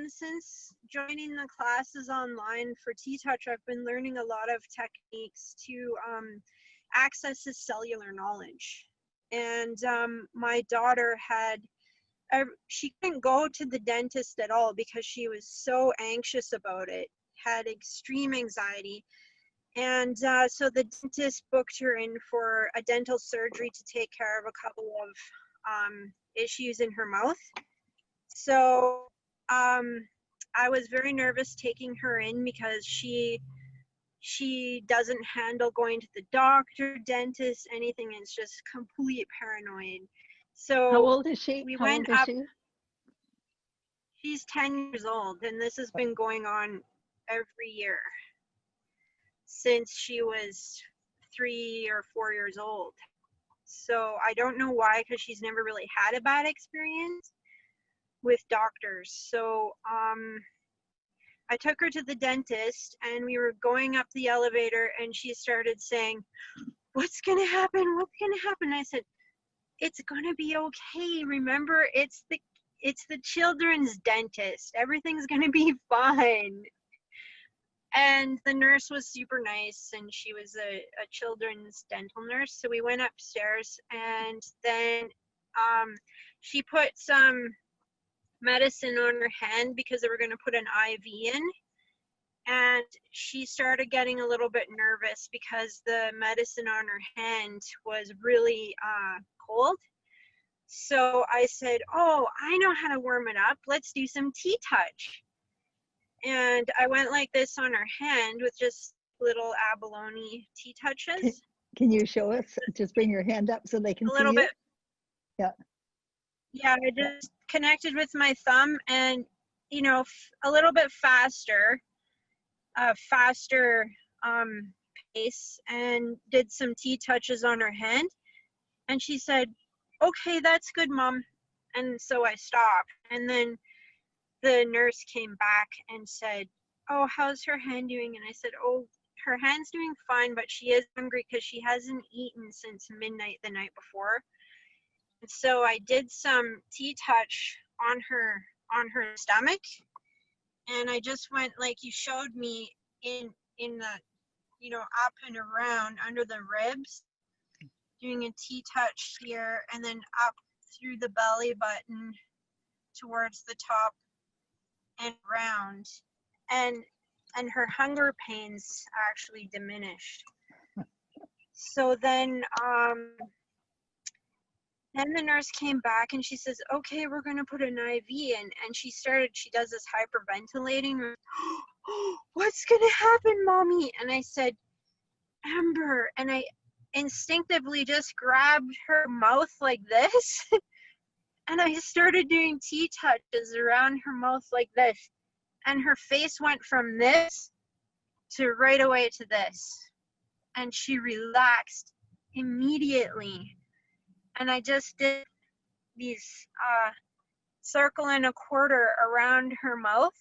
Since joining the classes online for TTouch, I've been learning a lot of techniques to access the cellular knowledge. And my daughter she couldn't go to the dentist at all because she was so anxious about it, had extreme anxiety. And so the dentist booked her in for a dental surgery to take care of a couple of issues in her mouth. So I was very nervous taking her in because she doesn't handle going to the doctor, dentist, anything. It's just complete paranoid. So How old is she? we How went old is up. she? She's 10 years old, and this has been going on every year since she was 3 or 4 years old. So I don't know why, because she's never really had a bad experience with doctors. So I took her to the dentist, and we were going up the elevator, and she started saying, "What's gonna happen? What's gonna happen?" I said, "It's gonna be okay. Remember, it's the children's dentist. Everything's gonna be fine." And the nurse was super nice, and she was a children's dental nurse. So we went upstairs, and then she put some medicine on her hand because they were going to put an IV in. And she started getting a little bit nervous because the medicine on her hand was really cold. So I said, "Oh, I know how to warm it up. Let's do some TTouch." And I went like this on her hand with just little abalone TTouches. Can you show us? Just bring your hand up so they can A see little you. bit. Yeah. Yeah, I just connected with my thumb and, a little bit faster pace, and did some TTouches on her hand. And she said, "Okay, that's good, Mom." And so I stopped. And then the nurse came back and said, "Oh, how's her hand doing?" And I said, "Oh, her hand's doing fine, but she is hungry because she hasn't eaten since midnight the night before." And so I did some TTouch on her stomach, and I just went like you showed me in the up and around under the ribs, doing a TTouch here, and then up through the belly button towards the top and round, and her hunger pains actually diminished. So then the nurse came back and she says, "Okay, we're going to put an IV in." And she does this hyperventilating. "What's going to happen, Mommy?" And I said, "Amber." And I instinctively just grabbed her mouth like this. And I started doing TTouches around her mouth like this. And her face went from this to right away to this. And she relaxed immediately. And I just did these circle and a quarter around her mouth